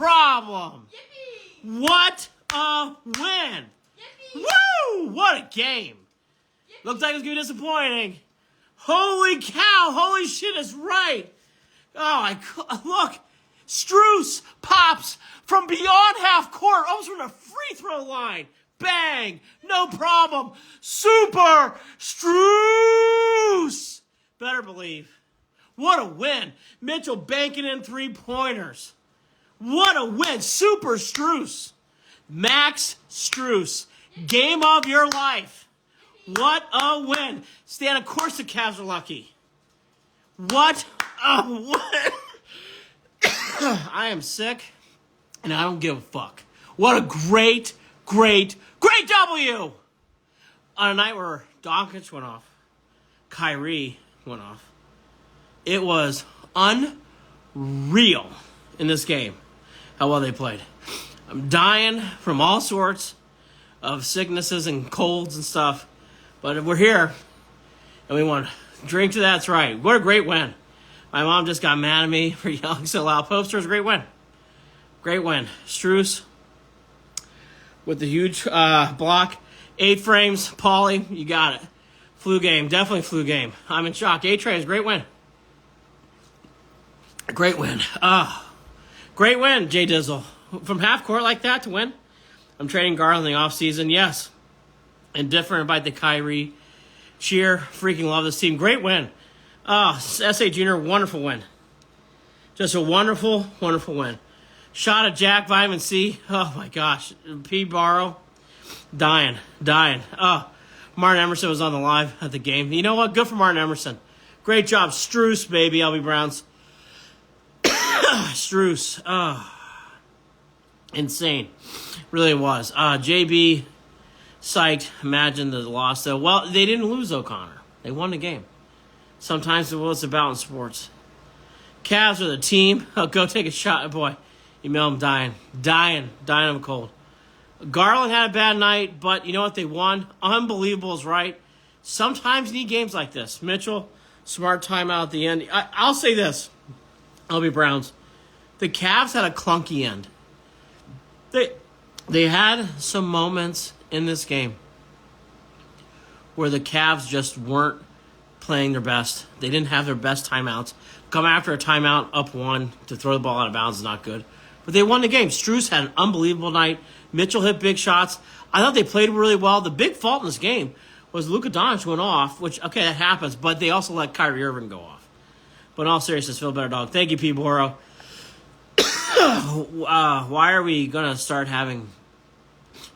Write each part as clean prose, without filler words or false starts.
problem. Yippee! What a win. Yippee! Woo! What a game. Yippee! Looked like it was going to be disappointing. Holy cow. Holy shit is right. Look. Strus pops from beyond half court, almost from the free throw line. Bang. No problem. Super Strus. Better believe. What a win. Mitchell banking in 3-pointers. What a win. Super Strus. Max Strus. Game of your life. What a win. Stan, of course the Cavs are lucky. What a win. I am sick, and I don't give a fuck. What a great W. On a night where Doncic went off, Kyrie went off. It was unreal in this game how well they played. I'm dying from all sorts of sicknesses and colds and stuff, but we're here, and we want to drink to that's right. What a great win. My mom just got mad at me for yelling so loud. Posters, great win. Great win. Strus with the huge block. 8 frames. Pauly, you got it. Flu game. Definitely flu game. I'm in shock. A-Train, great win. Great win. Great win, Jay Dizzle. From half court like that to win. I'm trading Garland in the offseason. Yes. Indifferent about the Kyrie. Cheer. Freaking love this team. Great win. S.A. Jr., wonderful win. Just a wonderful win. Shot at Jack, vitamin C. Oh, my gosh. P. Barrow, dying. Martin Emerson was on the live at the game. You know what? Good for Martin Emerson. Great job. Strus, baby, LB Browns. Strus. Insane. Really was. JB, psyched. Imagine the loss, though. Well, they didn't lose O'Connor. They won the game. Sometimes it's what it's about in sports. Cavs are the team. Oh, go take a shot. Boy, email him dying of a cold. Garland had a bad night, but you know what? They won. Unbelievable is right. Sometimes you need games like this. Mitchell, smart timeout at the end. I'll say this. LB Browns. The Cavs had a clunky end. They had some moments in this game where the Cavs just weren't playing their best. They didn't have their best timeouts. Come after a timeout, up 1, to throw the ball out of bounds is not good. But they won the game. Strus had an unbelievable night. Mitchell hit big shots. I thought they played really well. The big fault in this game was Luka Doncic went off, which, okay, that happens, but they also let Kyrie Irving go off. But in all seriousness, feel better, dog. Thank you, P. Boro. Why are we going to start having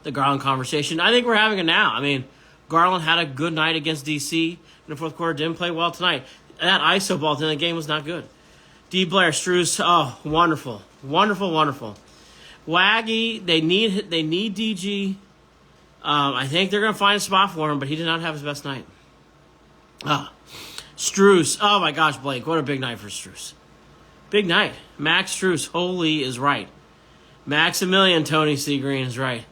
the Garland conversation? I think we're having it now. I mean, Garland had a good night against D.C. in the fourth quarter. Didn't play well tonight. That ISO ball in the game was not good. D. Blair, Strus, wonderful. Waggy, they need DG. I think they're going to find a spot for him, but he did not have his best night. Strus, oh my gosh, Blake, what a big night for Strus. Big night. Max Strus, holy is right. Maximilian Tony C. Green is right.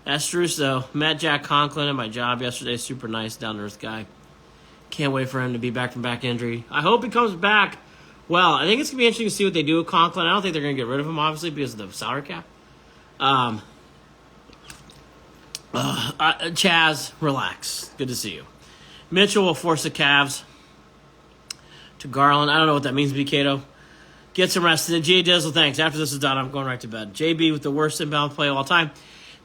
That's Strus, though. Met Jack Conklin at my job yesterday. Super nice, down-to-earth guy. Can't wait for him to be back from back injury. I hope he comes back well. I think it's going to be interesting to see what they do with Conklin. I don't think they're going to get rid of him, obviously, because of the salary cap. Chaz, relax. Good to see you. Mitchell will force the Cavs to Garland. I don't know what that means, BKato. Get some rest. Jay Dizzle, thanks. After this is done, I'm going right to bed. JB with the worst inbound play of all time.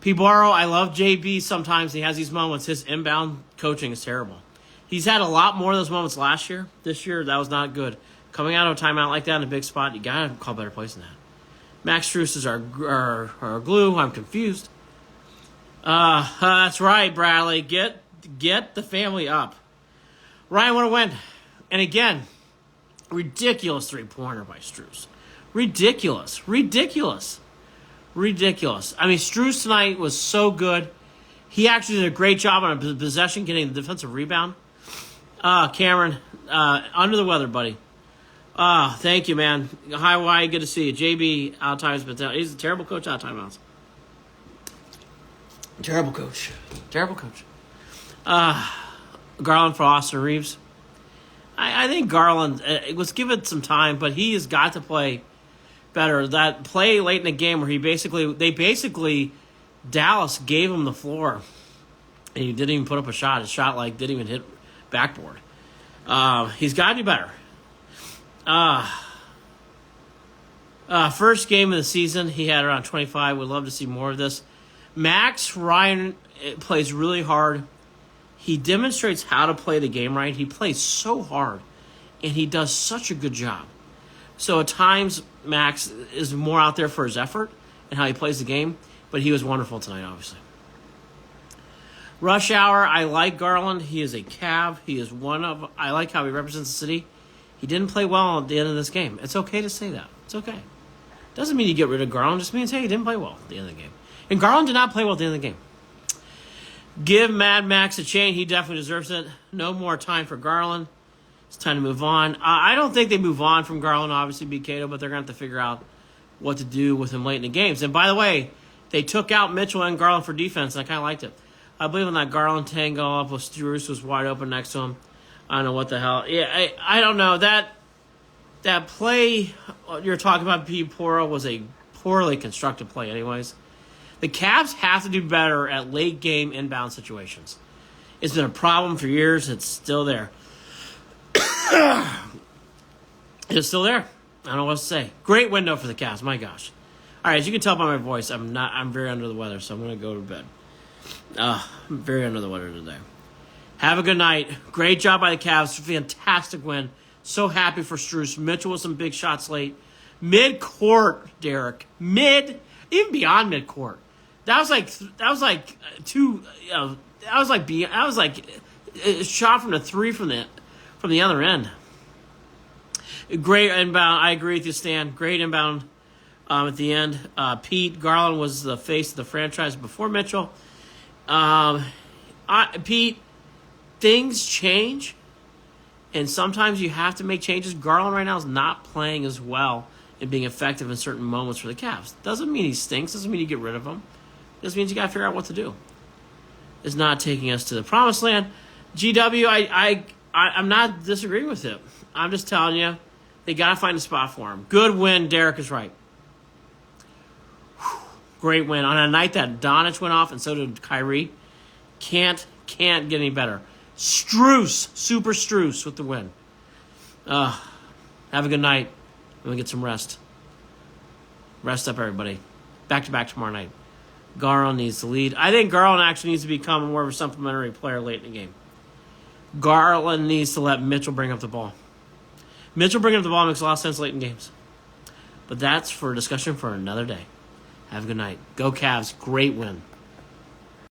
P. Barrow, I love JB sometimes. He has these moments. His inbound coaching is terrible. He's had a lot more of those moments last year. This year, that was not good. Coming out of a timeout like that in a big spot, you got to call better plays than that. Max Strus is our glue. I'm confused. That's right, Bradley. Get the family up. Ryan, what a win. And again, ridiculous three-pointer by Strus. Ridiculous. I mean, Strus tonight was so good. He actually did a great job on a possession getting the defensive rebound. Cameron, under the weather, buddy. Thank you, man. Hi, Hawaii, good to see you. JB, out times, but he's a terrible coach out timeouts. Terrible coach. Garland for Austin Reeves. I think Garland was given some time, but he has got to play better. That play late in the game where Dallas gave him the floor, and he didn't even put up a shot. His shot didn't even hit backboard. He's got to do better. First game of the season, he had around 25. We'd love to see more of this. Max Ryan plays really hard. He demonstrates how to play the game right. He plays so hard, and he does such a good job. So at times, Max is more out there for his effort and how he plays the game, but he was wonderful tonight, obviously. Rush Hour, I like Garland. He is a Cav. I like how he represents the city. He didn't play well at the end of this game. It's okay to say that. It's okay. Doesn't mean you get rid of Garland. It just means, hey, he didn't play well at the end of the game. And Garland did not play well at the end of the game. Give Mad Max a chain. He definitely deserves it. No more time for Garland. It's time to move on. I don't think they move on from Garland, obviously, Cato, but they're going to have to figure out what to do with him late in the games. And by the way, they took out Mitchell and Garland for defense, and I kind of liked it. I believe when that Garland tango up with Strus was wide open next to him. I don't know what the hell. Yeah, I don't know. That play you're talking about, P. Poro, was a poorly constructed play anyways. The Cavs have to do better at late game inbound situations. It's been a problem for years. It's still there. It's still there. I don't know what to say. Great window for the Cavs. My gosh. All right, as you can tell by my voice, I'm very under the weather, so I'm going to go to bed. I'm very under the weather today. Have a good night. Great job by the Cavs. Fantastic win. So happy for Strus. Mitchell with some big shots late. Mid-court, Derek. Even beyond mid-court. That was a shot from the three from the other end. Great inbound. I agree with you, Stan. Great inbound at the end. Pete Garland was the face of the franchise before Mitchell. Pete, things change, and sometimes you have to make changes. Garland right now is not playing as well and being effective in certain moments for the Cavs. Doesn't mean he stinks. Doesn't mean you get rid of him. Just means you got to figure out what to do. It's not taking us to the promised land. GW, I'm not disagreeing with it. I'm just telling you, they got to find a spot for him. Good win. Derek is right. Whew. Great win. On a night that Donich went off and so did Kyrie. Can't get any better. Strus, Super Strus with the win. Have a good night. Let me get some rest. Rest up, everybody. Back-to-back tomorrow night. Garland needs to lead. I think Garland actually needs to become more of a supplementary player late in the game. Garland needs to let Mitchell bring up the ball. Mitchell bringing up the ball makes a lot of sense late in games. But that's for a discussion for another day. Have a good night. Go Cavs. Great win.